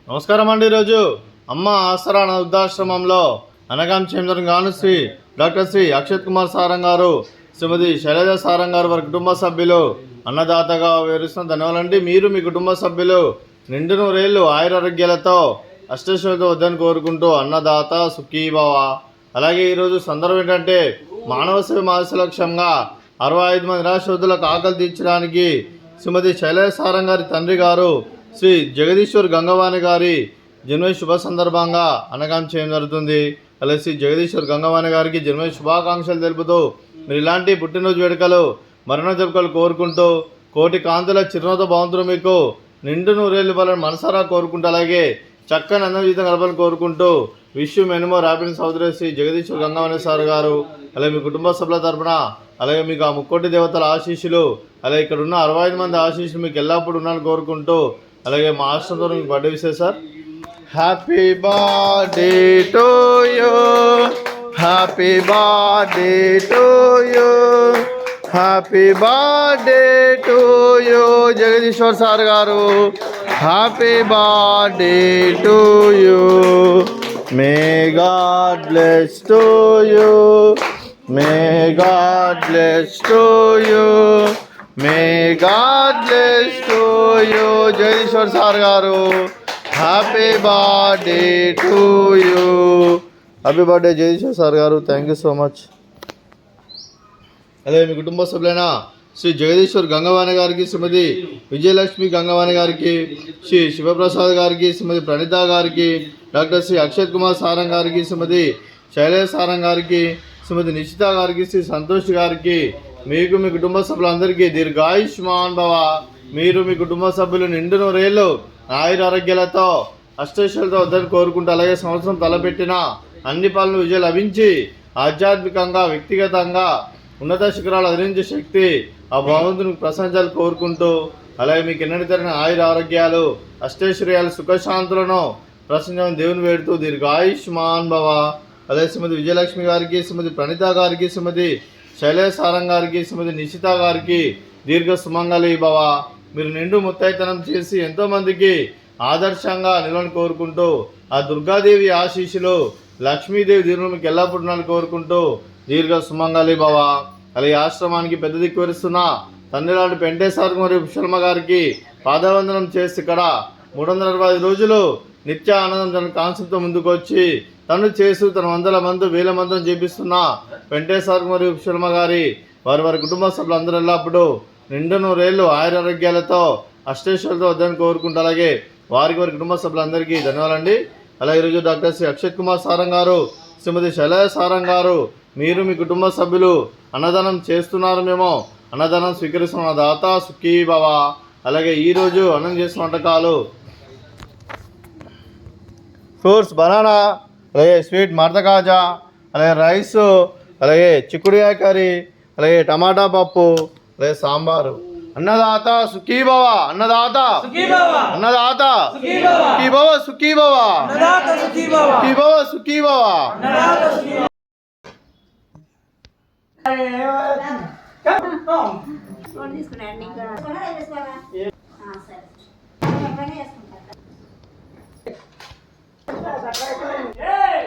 నమస్కారం అండి. ఈరోజు అమ్మ ఆసరా వృద్ధాశ్రమంలో అనగాం గాను శ్రీ డాక్టర్ శ్రీ అక్షత్ కుమార్ సారంగ్ గారు, శ్రీమతి శైలజ సారంగ్ గారు వారి కుటుంబ సభ్యులు అన్నదాతగా వివరిస్తున్న ధన్యవాదాలండి. మీరు మీ కుటుంబ సభ్యులు నిండు నూరేళ్లు ఆయురారోగ్యాలతో అష్టైశ్వర్యంతో వద్దని కోరుకుంటూ అన్నదాత సుఖీభవ. అలాగే ఈరోజు సందర్భం ఏంటంటే మానవ సేవ మానవ లక్ష్యంగా 65 మంది నిరాశ్రతులకు ఆకలి తీర్చడానికి శ్రీమతి శైలజ సారంగ్ గారి తండ్రి గారు శ్రీ జగదీశ్వర్ గంగవాణి గారి జన్మదిన శుభ సందర్భంగా అనగాం చేయడం జరుగుతుంది. అలాగే శ్రీ జగదీశ్వర్ గంగవాణి గారికి జన్మదిన శుభాకాంక్షలు తెలుపుతూ మీరు ఇలాంటి పుట్టినరోజు వేడుకలు మరణ జరుపుకలు కోరుకుంటూ కోటి కాంతుల చిరునవ్వుతో బాగుంటుంది. మీకు నిండు నూరేళ్ళు వాళ్ళని మనసారా కోరుకుంటూ అలాగే చక్కని అందం జీవితం గడపాలని కోరుకుంటూ విష్ మెనుమో హ్యాపీ సోదరి శ్రీ జగదీశ్వర్ గంగవాణి సార్ గారు అలాగే మీ కుటుంబ సభ్యుల తరపున అలాగే మీకు ఆ ముక్కోటి దేవతల ఆశీస్సులు అలాగే ఇక్కడ ఉన్న 65 మంది ఆశీస్సులు మీకు ఎల్లప్పుడూ ఉన్నాను కోరుకుంటూ అలాగే మా ఆశ్రమంతో మీకు బర్త్డే విషయం sir. Happy birthday to you, happy birthday to you, happy birthday to you Jagadishwar sir garu. Happy birthday to you. May God bless to you, may God bless to you, may God bless to you Jagadishwar sir garu. Happy birthday to you. Happy birthday Jagadishwar sir garu. Thank you so much. అలాగే మీ కుటుంబ సభ్యులైన శ్రీ జగదీశ్వర్ గంగవాణి గారికి, శ్రీమతి విజయలక్ష్మి గంగవాణి గారికి, శ్రీ శివప్రసాద్ గారికి, శ్రీమతి ప్రణీత గారికి, doctor Shri Akshat Kumar Sarang గారికి, శ్రీమతి శైలజ సారంగ్ గారికి, శ్రీమతి నిషిత గారికి, శ్రీ సంతోష్ గారికి, మీకు మీ కుటుంబ సభ్యులందరికీ దీర్ఘాయుష్మాన్ భవ. మీరు మీ కుటుంబ సభ్యులు నిండు నూరేళ్ళు ఆయురారోగ్యాలతో అష్టైశ్వర్యాలతో వద్దని కోరుకుంటూ అలాగే సంవత్సరం తలపెట్టిన అన్ని పనులు విజయం లభించి ఆధ్యాత్మికంగా వ్యక్తిగతంగా ఉన్నత శిఖరాలు అధిరించే శక్తి ఆ భగవంతునికి ప్రశంసలు కోరుకుంటూ అలాగే మీకు ఎన్నటి తరిగిన ఆయుర ఆరోగ్యాలు అష్టైశ్వర్యాలు సుఖశాంతులను ప్రశంసలను దేవుని వేడుతూ దీర్ఘాయుష్మాన్ భవ. అలాగే శ్రీమతి విజయలక్ష్మి గారికి, శ్రీమతి ప్రణీత గారికి, శ్రీమతి శైలజ సారంగ్ గారికి, శ్రీమతి నిషిత గారికి దీర్ఘ సుమంగళి భవ. మీరు నిండు ముత్తైతనం చేసి ఎంతోమందికి ఆదర్శంగా నిలవని కోరుకుంటూ ఆ దుర్గాదేవి ఆశీస్సులు లక్ష్మీదేవి దీర్ఘం మీకు ఎల్లప్పుడూ కోరుకుంటూ దీర్ఘ సుమంగళి భవ. అలాగే ఆశ్రమానికి పెద్ద దిక్కు వరుస్తున్న తండ్రి లాంటి పెంటేశ్వర్ మరియు శర్మ గారికి పాదవందనం చేసి ఇక్కడ 365 రోజులు నిత్య ఆనందం తన కాన్సెప్ట్తో ముందుకు వచ్చి తను చేస్తూ తన 100 మంది 1000 మందిని చేపిస్తున్న వెంకటేశ్వర మరియు శర్మ గారి వారి కుటుంబ సభ్యులందరూ ఎల్లప్పుడూ నిండు నూరేళ్ళు ఆయురారోగ్యాలతో అష్టైశ్వర్యాలతో వద్దని కోరుకుంటూ అలాగే వారి కుటుంబ సభ్యులందరికీ ధన్యవాదాలండి. అలాగే ఈరోజు డాక్టర్ శ్రీ అక్షత్ కుమార్ సారంగ్ గారు, శ్రీమతి శైలజ సారంగ్ గారు, మీరు మీ కుటుంబ సభ్యులు అన్నదానం చేస్తున్నారు, మేము అన్నదానం స్వీకరిస్తున్న దాత సుఖీభవ. అలాగే ఈరోజు అన్నం చేసిన వంటకాలు ఫ్రూట్స్ బనానా, అలాగే స్వీట్ మర్దకాజా, అలాగే రైస్, అలాగే చిక్కుడుకాయ కర్రీ, అలాగే టమాటా పప్పు, అలాగే సాంబారు. అన్నదాత సుఖీభవ, అన్నదాత అన్నదాత సుఖీభవ, సుఖీభవ సుఖీభవ సుఖీభవ. Hey!